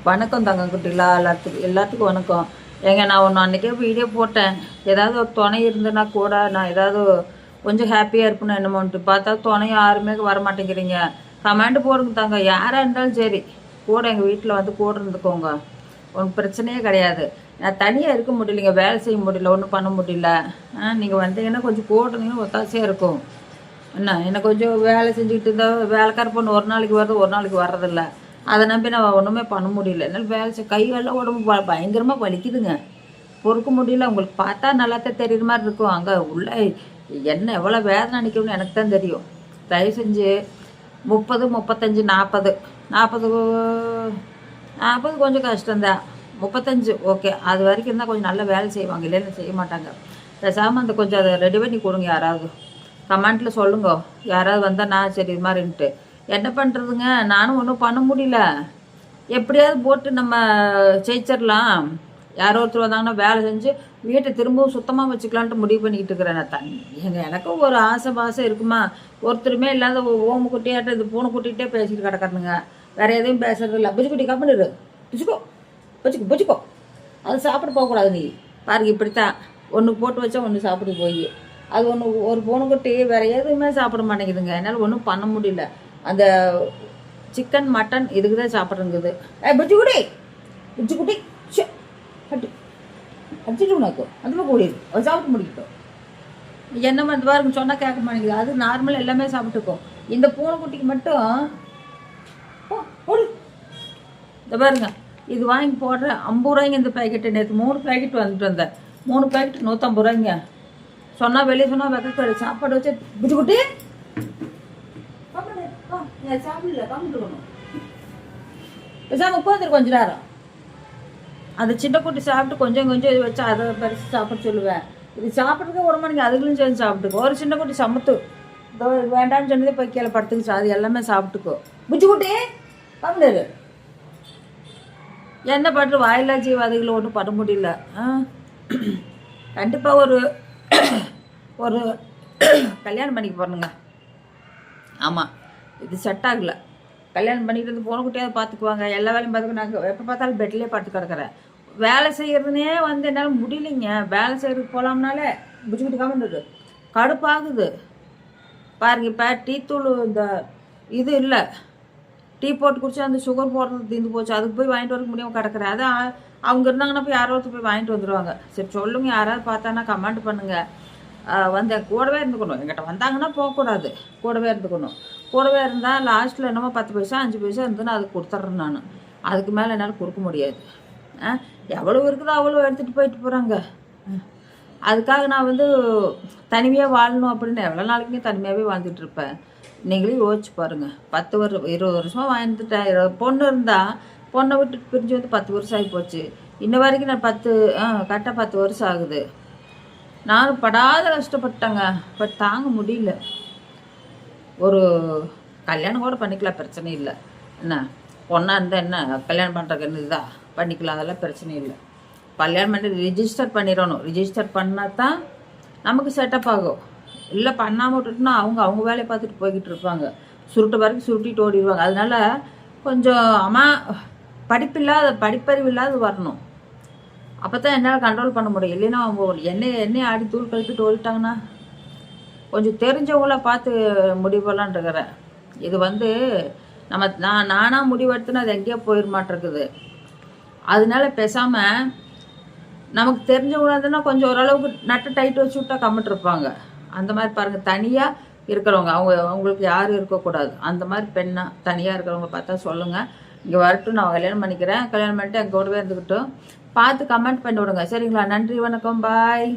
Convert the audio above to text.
வணக்கம் தங்கக்குட்டிலா, எல்லாத்துக்கும் வணக்கம். ஏங்க நான் ஒன்று அன்றைக்கே வீடியோ போட்டேன். ஏதாவது ஒரு துணை இருந்ததுன்னா கூட நான் ஏதாவது கொஞ்சம் ஹாப்பியாக இருப்பேன்னு என்னமோன்ட்டு பார்த்தா துணை யாருமே வர மாட்டேங்கிறீங்க. கமெண்ட் போடுங்க தாங்க, யாராக இருந்தாலும் சரி கூட எங்கள் வீட்டில் வந்து கூட இருந்துக்கோங்க, ஒன்றும் பிரச்சனையே கிடையாது. நான் தனியாக இருக்க முடியலைங்க, வேலை செய்ய முடியல, ஒன்றும் பண்ண முடியல. நீங்கள் வந்தீங்கன்னா கொஞ்சம் கூட இருந்தீங்கன்னா ஒத்தாசையாக இருக்கும். என்ன கொஞ்சம் வேலை செஞ்சுக்கிட்டு இருந்தால் வேலைக்கார பொண்ணு ஒரு நாளைக்கு வருது, ஒரு நாளைக்கு வர்றதில்ல. அதை நம்பி நான் ஒன்றுமே பண்ண முடியல. என்னால் வேலை கைகாலெலாம் உடம்பு பயங்கரமாக வலிக்குதுங்க, பொறுக்க முடியல. உங்களுக்கு பார்த்தா நல்லாத்தான் தெரியுற மாதிரி இருக்கும், அங்கே உள்ள என்ன எவ்வளோ வேதனை நிற்கும்னு எனக்கு தான் தெரியும். தயவு செஞ்சு 30, 35, 40 40 கொஞ்சம் கஷ்டம்தான். 35 ஓகே, அது வரைக்கும் இருந்தால் கொஞ்சம் நல்ல வேலை செய்வாங்க, இல்லைன்னு செய்ய மாட்டாங்க. பேசாமல் அந்த கொஞ்சம் அதை ரெடி பண்ணி கொடுங்க. யாராவது கமெண்ட்டில் சொல்லுங்க, யாராவது வந்தால் நான் சரி இது மாதிரின்ட்டு. என்ன பண்ணுறதுங்க, நானும் ஒன்றும் பண்ண முடியல. எப்படியாவது போட்டு நம்ம ஜெயிச்சிடலாம். யாரோ ஒருத்தர் வந்தாங்கன்னா வேலை செஞ்சு வீட்டை திரும்பவும் சுத்தமாக வச்சுக்கலான்ட்டு முடிவு பண்ணிக்கிட்டு இருக்கிறேன். நான் எனக்கும் ஒரு ஆசை இருக்குமா? ஒருத்தருமே இல்லாத ஓம குட்டியாட்ட இது பூனை குட்டிகிட்டே பேசிக்கிட்டு கிடக்கிறதுங்க, வேறு எதையும் பேசுறது இல்லை. புஜிக்குட்டி கப்பனிடு, புச்சிக்கோ அது சாப்பிட போகக்கூடாது. நீ பாருங்க, இப்படித்தான் ஒன்று போட்டு வச்சா ஒன்று சாப்பிட்டு போய் அது ஒரு பூனைக்குட்டி வேறு எதுவுமே சாப்பிட மாட்டேங்குதுங்க. என்னால் ஒன்றும் பண்ண முடியல. அந்த சிக்கன் மட்டன் இதுக்கு தான் சாப்பிட்றங்குது. புச்சிக்குட்டி அடிச்சுட்டு உனக்கு அதுவும் கூடியது, அது சாப்பிட்டு முடிக்கட்டும். என்ன மாதிரி பாருங்க, சொன்னால் கேட்க மாட்டேங்குது. அது நார்மல் எல்லாமே சாப்பிட்டுக்கும். இந்த பூனைக்குட்டிக்கு மட்டும் இந்த பாருங்க, இது வாங்கி போடுறேன் 50 ரூபாய்ங்க இந்த பேக்கெட்டு. நேற்று 3 பேக்கெட் வந்துட்டு வந்தேன். 3 பேக்கெட் 150 ரூபாய்ங்க. சொன்னால் வெளியே சொன்னால் வெக்க சாப்பாடு வச்சு புச்சிக்குட்டி சாப்பிடல கம்மிட்டுக்கணும். பேசாமல் உட்காந்துரு கொஞ்ச நேரம். அந்த சின்ன குட்டி சாப்பிட்டு கொஞ்சம் இது வச்சு அதை பறித்து சாப்பிட சொல்லுவேன். இது சாப்பிட்றதுக்கு ஒரு மணிக்கு அதுகளும் சேர்ந்து சாப்பிட்டுக்கோ. ஒரு சின்ன குட்டி சமத்து வேண்டான்னு சொன்னதே போய் கீழே படுத்துக்குச்சு, அது எல்லாமே சாப்பிட்டுக்கோ. புச்சிக்குட்டி கம்மிடு. என்ன பண்ணுற, வாயிலா ஜீவாதிகளை ஒன்றும் பண்ண முடியல. கண்டிப்பாக ஒரு கல்யாணம் பண்ணிக்க போகிறேனுங்க. ஆமாம், இது செட் ஆகலை. கல்யாணம் பண்ணிக்கிட்டு வந்து போன குட்டியாவது பார்த்துக்குவாங்க, எல்லா வேலையும் பார்த்துக்க. நாங்கள் எப்போ பார்த்தாலும் பெட்லேயே படுத்து கிடக்கிறேன். வேலை செய்கிறதுனே வந்து என்னால் முடியலைங்க. வேலை செய்கிறதுக்கு போகலாம்னாலே புச்சிக்கிட்டு கம்மிடுது, கடுப்பாகுது. பாருங்க, இப்போ டீ தூள் இந்த இது இல்லை, டீ போட்டு குடிச்சா அந்த சுகர் போடுறது தீர்ந்து போச்சு. அதுக்கு போய் வாங்கிட்டு வர முடியாமல் கிடக்கிறேன். அதான் அவங்க இருந்தாங்கன்னா போய் யாரோ ஒருத்தர் போய் வாங்கிட்டு வந்துடுவாங்க. சரி சொல்லுங்க, யாராவது பார்த்தானா கமெண்ட் பண்ணுங்கள். வந்து கூடவே இருந்துக்கணும். என்கிட்ட வந்தாங்கன்னா போகக்கூடாது, கூடவே இருந்துக்கணும். கூடவே இருந்தால் லாஸ்ட்டில் என்னமோ 10 பைசா 5 பைசா இருந்துன்னு அதுக்கு கொடுத்துட்றேன் நான். அதுக்கு மேலே என்னால் கொடுக்க முடியாது. எவ்வளோ இருக்குதோ அவ்வளோ எடுத்துகிட்டு போயிட்டு போகிறாங்க. அதுக்காக நான் வந்து தனிமையாக வாழணும் அப்படின்னு எவ்வளோ நாளைக்குமே தனிமையாகவே வாழ்ந்துட்டு இருப்பேன். நீங்களே யோசிச்சு பாருங்கள். 10 வருஷம் 20 வருஷமாக வாழ்ந்துட்டேன். பொண்ணு இருந்தால் பொண்ணை விட்டு பிரிஞ்சு வந்து 10 வருஷம் ஆகி போச்சு. இன்ன வரைக்கும் நான் கரெக்டாக 10 வருஷம் ஆகுது. நானும் படாத கஷ்டப்பட்டேங்க, பட் தாங்க முடியல. ஒரு கல்யாணம் கூட பண்ணிக்கலாம், பிரச்சனை இல்லை. என்ன பொண்ணாக இருந்தால் என்ன கல்யாணம் பண்ணுறதுக்கு என்ன இதுதான் பண்ணிக்கலாம், அதெல்லாம் பிரச்சனை இல்லை. கல்யாணம் பண்ணி ரிஜிஸ்டர் பண்ணிடணும். ரிஜிஸ்டர் பண்ணால் தான் நமக்கு செட்டப் ஆகும். இல்லை பண்ணாமல் விட்டுட்டுனா அவங்க வேலையை பார்த்துட்டு போய்கிட்டு இருப்பாங்க. சுருட்டு வரைக்கும் சுருட்டிட்டு ஓடிடுவாங்க. அதனால கொஞ்சம் படிப்பறிவு இல்லாத வரணும். அப்போ தான் என்னால் கண்ட்ரோல் பண்ண முடியும். இல்லைன்னா அவங்க என்னையை ஆடி தூள் கழிப்பிட்டு ஓடிட்டாங்கன்னா கொஞ்சம் தெரிஞ்சவங்கள பார்த்து முடிவு பண்ணலான்னு இருக்கிறேன். இது வந்து நானாக முடிவெடுத்துன்னு அது எங்கேயோ போயிட மாட்டேருக்குது. அதனால பேசாமல் நமக்கு தெரிஞ்சவங்களா இருந்ததுன்னா கொஞ்சம் ஓரளவுக்கு நட்டு டைட் வச்சு விட்டா கம்மிட்டு இருப்பாங்க. அந்த மாதிரி பாருங்கள், தனியாக இருக்கிறவங்க அவங்களுக்கு யாரும் இருக்கக்கூடாது. அந்த மாதிரி பெண்ணாக தனியாக இருக்கிறவங்க பார்த்தா சொல்லுங்கள். இங்கே வரட்டும், நான் கல்யாணம் பண்ணிக்கிறேன். கல்யாணம் பண்ணிட்டு எங்கள் கூடவே இருந்துக்கிட்டும் பார்த்து கமெண்ட் பண்ணி விடுங்க, சரிங்களா? நன்றி, வணக்கம், பாய்.